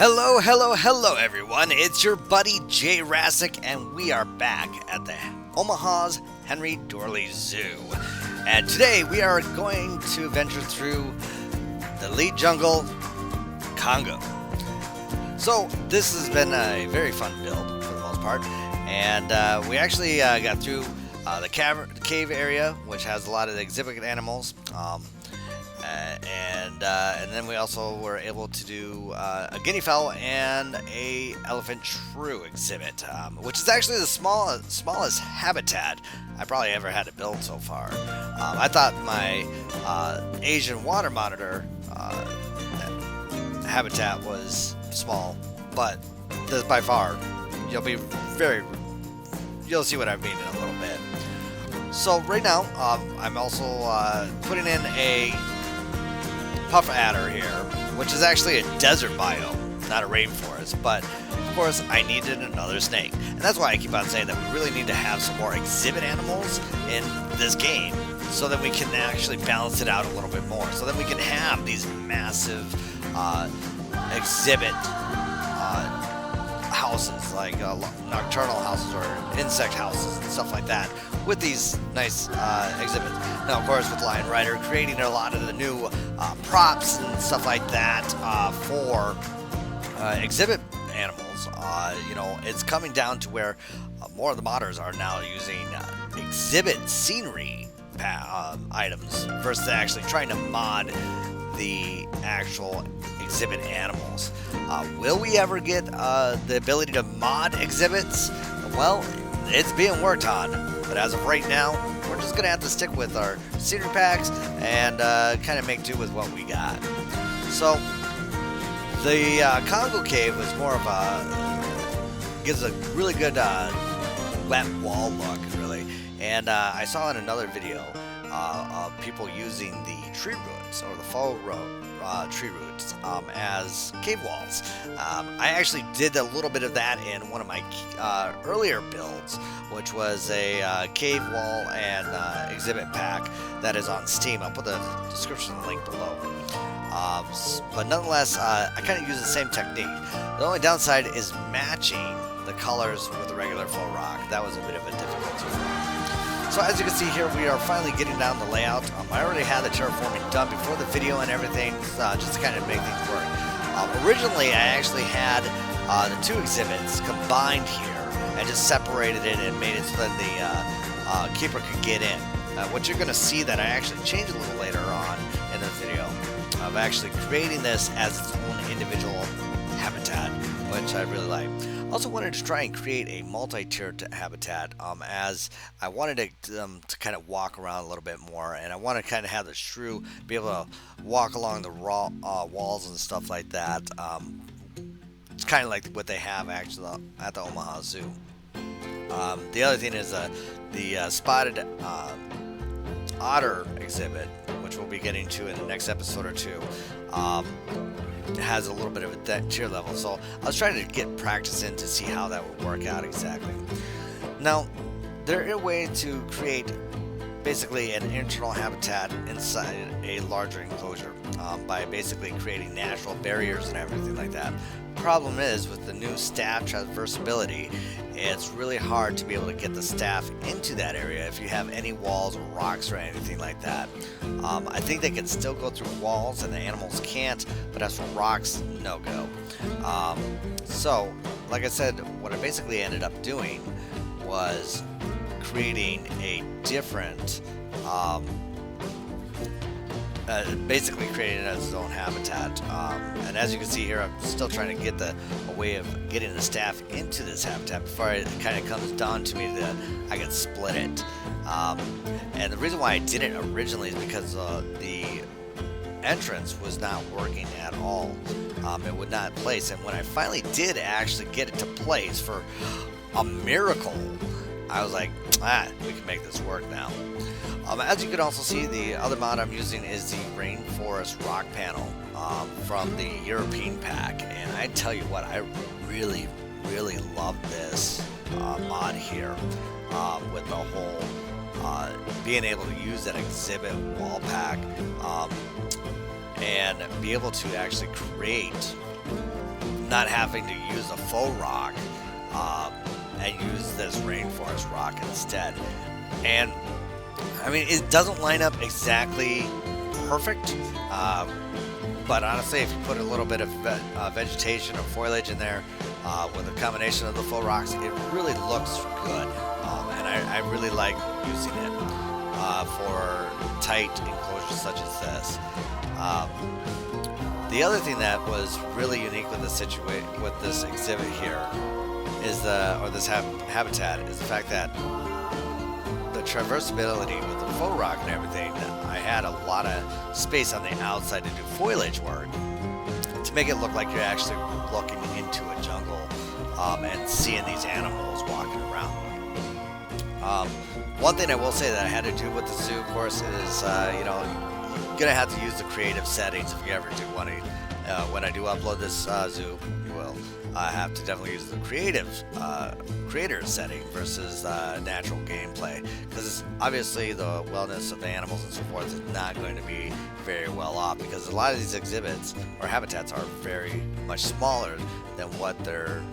Hello everyone, it's your buddy Jayrassic and we are back at the Omaha's Henry Doorly Zoo. And today we are going to venture through the lead jungle, Congo. So this has been a very fun build for the most part, and we actually got through the cave area, which has a lot of the exhibit animals. And then we also were able to do a guineafowl and a elephant shrew exhibit, which is actually the smallest habitat I probably ever had to build so far. I thought my Asian water monitor habitat was small, but this by far you'll see what I mean in a little bit. So right now I'm also putting in a puff adder here, which is actually a desert biome, not a rainforest, but of course I needed another snake, and that's why I keep on saying that we really need to have some more exhibit animals in this game so that we can actually balance it out a little bit more, so that we can have these massive exhibit houses, like nocturnal houses or insect houses and stuff like that, with these nice exhibits. Now, of course, with LionRider creating a lot of the new props and stuff like that for exhibit animals, you know, it's coming down to where more of the modders are now using exhibit scenery items versus actually trying to mod the actual exhibit animals. Will we ever get the ability to mod exhibits? Well, it's being worked on, but as of right now, we're just gonna have to stick with our scenery packs and kind of make do with what we got. So the Congo Cave was more of gives a really good wet wall look, really. And I saw in another video of people using the tree roots or the faux tree roots as cave walls. I actually did a little bit of that in one of my earlier builds, which was a cave wall and exhibit pack that is on Steam. I'll put the description link below. But nonetheless, I kind of use the same technique. The only downside is matching the colors with the regular faux rock. That was a bit of a difficulty for me. So as you can see here, we are finally getting down the layout. I already had the terraforming done before the video and everything, just to kind of make things work. Originally, I actually had the two exhibits combined here and just separated it and made it so that the keeper could get in. What you're going to see that I actually changed a little later on in this video of actually creating this as its own individual habitat, which I really like. I also wanted to try and create a multi-tiered habitat, as I wanted to kind of walk around a little bit more, and I want to kind of have the shrew be able to walk along the walls and stuff like that. It's kind of like what they have actually at the Omaha Zoo. The other thing is the spotted otter exhibit, which we'll be getting to in the next episode or two. Has a little bit of a tier level, so I was trying to get practice in to see how that would work out exactly. Now, there is a way to create basically an internal habitat inside a larger enclosure by basically creating natural barriers and everything like that. Problem is, with the new staff traversability, it's really hard to be able to get the staff into that area if you have any walls or rocks or anything like that. I think they can still go through walls and the animals can't, but as for rocks, no go. So, like I said, what I basically ended up doing was creating a different basically creating it as its own habitat, and as you can see here, I'm still trying to get a way of getting the staff into this habitat before it kind of comes down to me that I can split it. And the reason why I did it originally is because the entrance was not working at all. It would not place, and when I finally did actually get it to place for a miracle, I was like, we can make this work now. As you can also see, the other mod I'm using is the Rainforest rock panel from the European pack, and I tell you what, I really love this mod here with the whole being able to use that exhibit wall pack and be able to actually create not having to use a faux rock and use this rainforest rock instead. And I mean, it doesn't line up exactly perfect, but honestly, if you put a little bit of vegetation or foliage in there with a combination of the faux rocks, it really looks good. And I really like using it for tight enclosures such as this. The other thing that was really unique with this exhibit here is this habitat is the fact that the traversability with the faux rock and everything. I had a lot of space on the outside to do foliage work to make it look like you're actually looking into a jungle and seeing these animals walking around. One thing I will say that I had to do with the zoo, of course, is you're gonna have to use the creative settings if you ever do want to. When I do upload this zoo, you will have to definitely use the creator setting versus natural gameplay, because obviously the wellness of the animals and so forth is not going to be very well off, because a lot of these exhibits or habitats are very much smaller than what they're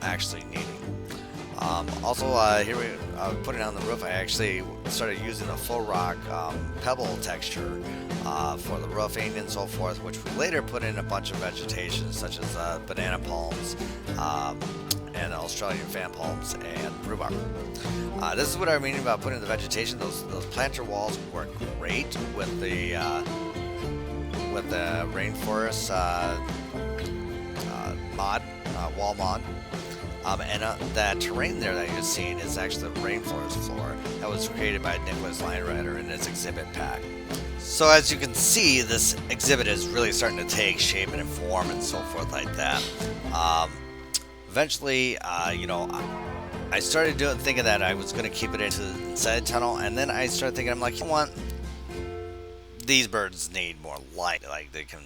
actually needing. Also, here we putting on the roof, I actually started using the faux rock pebble texture for the roofing and so forth, which we later put in a bunch of vegetation such as banana palms and Australian fan palms and rhubarb. This is what I mean about putting the vegetation. Those planter walls work great with the rainforest wall mod. And that terrain there that you're seeing is actually the Rainforest Floor that was created by NicholasLionRider in his exhibit pack. So as you can see, this exhibit is really starting to take shape and form and so forth like that. Eventually, I started thinking that I was going to keep it inside the tunnel, and then I started thinking, I'm like, you know what? These birds need more light. Like, they can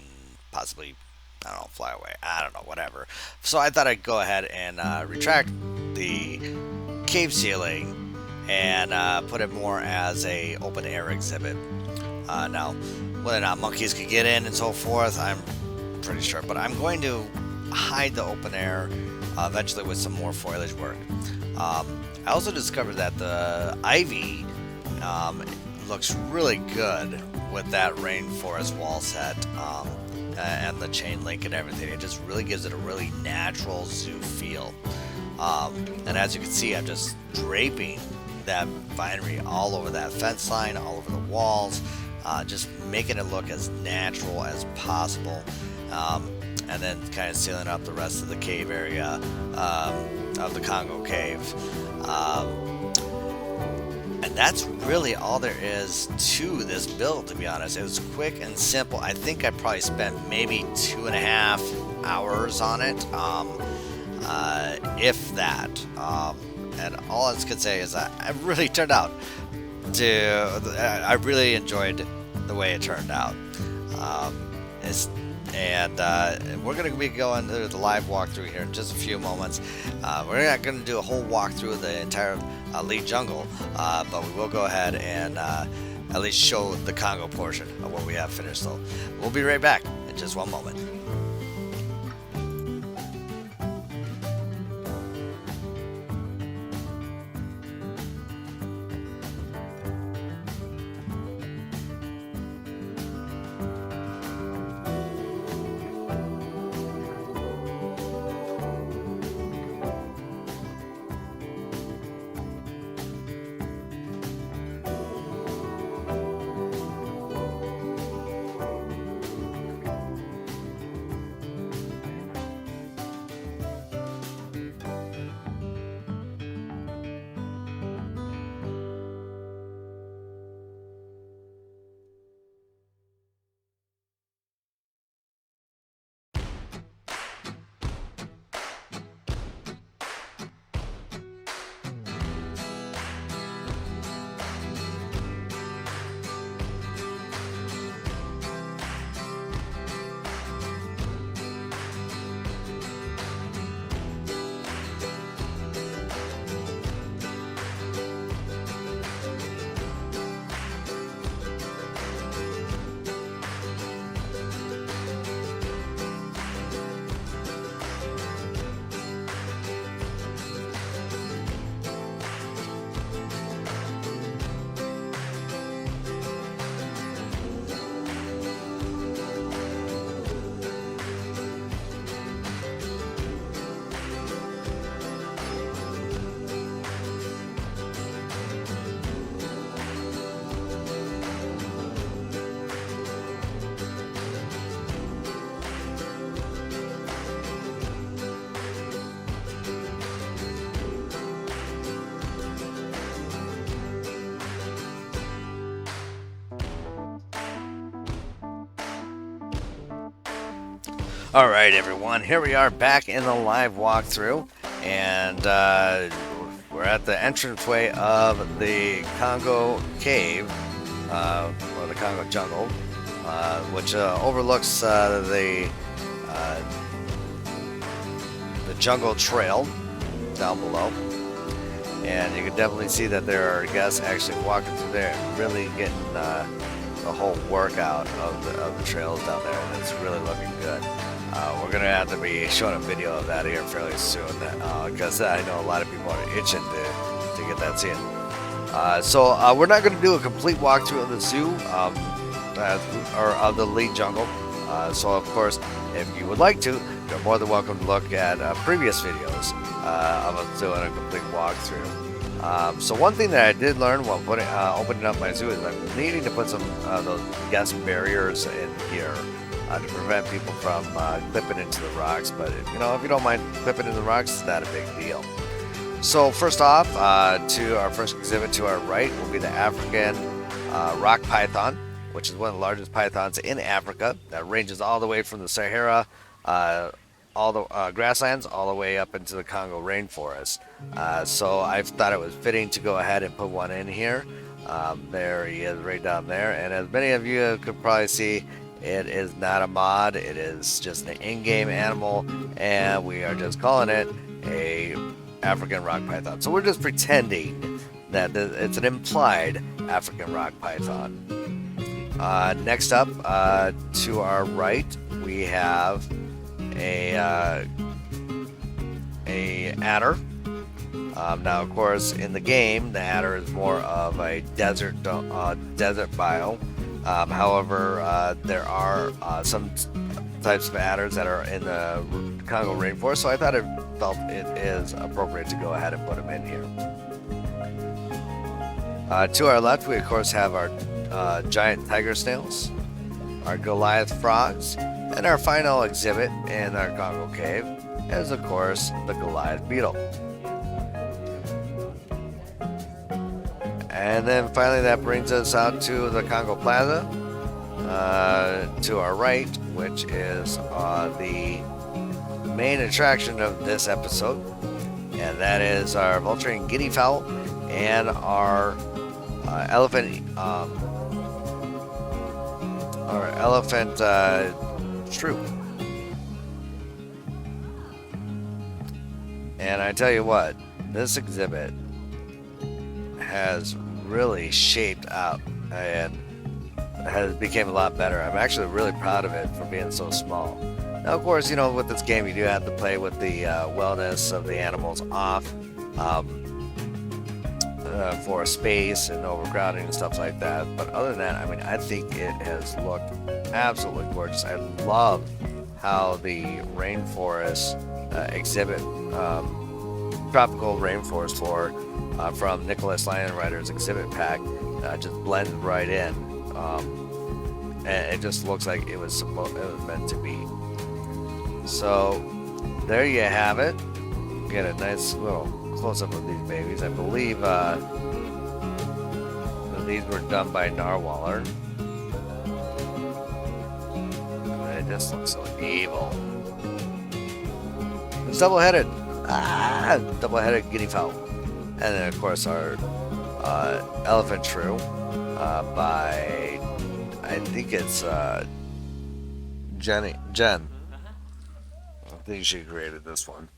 possibly, I don't know, fly away. I don't know, whatever. So I thought I'd go ahead and retract the cave ceiling and put it more as a open air exhibit. Now, whether or not monkeys could get in and so forth, I'm pretty sure. But I'm going to hide the open air eventually with some more foliage work. I also discovered that the ivy looks really good with that rainforest wall set. And the chain link and everything. It just really gives it a really natural zoo feel. And as you can see, I'm just draping that vinery all over that fence line, all over the walls, just making it look as natural as possible. And then kind of sealing up the rest of the cave area of the Congo Cave. And that's really all there is to this build, to be honest. It was quick and simple. I think I probably spent maybe 2.5 hours on it, if that. And all I can say is that I really turned out I really enjoyed the way it turned out. And we're going to be going to the live walkthrough here in just a few moments. We're not going to do a whole walkthrough of the entire Leaf Jungle, but we will go ahead and at least show the Congo portion of what we have finished. So we'll be right back in just one moment. Alright everyone, here we are back in the live walkthrough, and we're at the entranceway of the Congo Cave, or the Congo Jungle, which overlooks the jungle trail down below. And you can definitely see that there are guests actually walking through there and really getting the whole workout of the trails down there, and it's really looking good. We're going to have to be showing a video of that here fairly soon, because I know a lot of people are itching to get that seen. So we're not going to do a complete walkthrough of the zoo, or of the lead jungle. So of course, if you would like to, you're more than welcome to look at previous videos of us doing a complete walkthrough. So one thing that I did learn while opening up my zoo is I'm needing to put some those guest barriers in here to prevent people from clipping into the rocks. But you know, if you don't mind clipping into the rocks, it's not a big deal. So first off, to our first exhibit to our right will be the African rock python, which is one of the largest pythons in Africa. That ranges all the way from the Sahara, all the grasslands, all the way up into the Congo rainforest. So I thought it was fitting to go ahead and put one in here. There he is, right down there. And as many of you could probably see, it is not a mod. It is just an in-game animal, and we are just calling it a African rock python. So we're just pretending that it's an implied African rock python. Next up, to our right, we have a adder. Now, of course, in the game, the adder is more of a desert biome. However, there are some types of adders that are in the Congo rainforest, so I thought it is appropriate to go ahead and put them in here. To our left, we of course have our giant tiger snails, our Goliath frogs, and our final exhibit in our Congo Cave is of course the Goliath beetle. And then finally that brings us out to the Congo Plaza, to our right, which is the main attraction of this episode, and that is our Vulturine Guineafowl and our elephant Shrew. And I tell you what, this exhibit has really shaped up and has became a lot better. I'm actually really proud of it for being so small. Now, of course, you know, with this game, you do have to play with the wellness of the animals off for space and overcrowding and stuff like that. But other than that, I mean, I think it has looked absolutely gorgeous. I love how the rainforest exhibit, tropical rainforest floor from NicholasLionRider's exhibit pack, just blended right in, and it just looks like it was meant to be. So there you have it. Get a nice little close-up of these babies. I believe these were done by Narwaller. It just looks so evil. It's double-headed. Double-headed guineafowl. And then, of course, our elephant shrew by, I think it's Jen. I think she created this one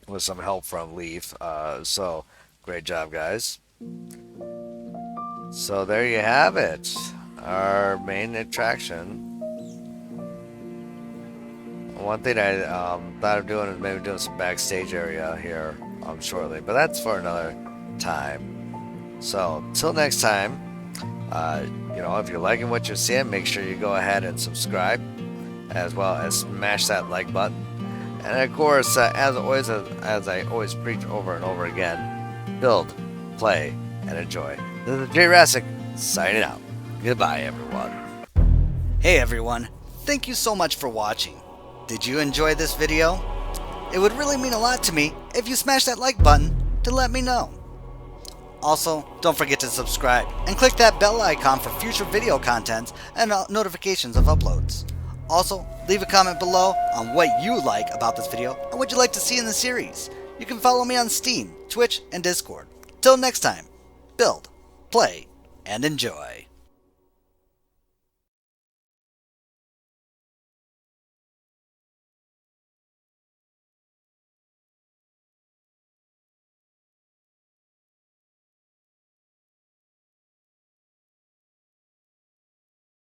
with some help from Leaf. So, great job, guys. So, there you have it. Our main attraction. One thing I thought of doing is maybe doing some backstage area here shortly, but that's for another time. So, till next time, you know, if you're liking what you're seeing, make sure you go ahead and subscribe, as well as smash that like button. And of course, as always, as I always preach over and over again, build, play, and enjoy. This is Jayrassic signing out. Goodbye, everyone. Hey everyone, thank you so much for watching. Did you enjoy this video? It would really mean a lot to me if you smash that like button to let me know. Also, don't forget to subscribe and click that bell icon for future video content and notifications of uploads. Also, leave a comment below on what you like about this video and what you'd like to see in the series. You can follow me on Steam, Twitch, and Discord. Till next time, build, play, and enjoy.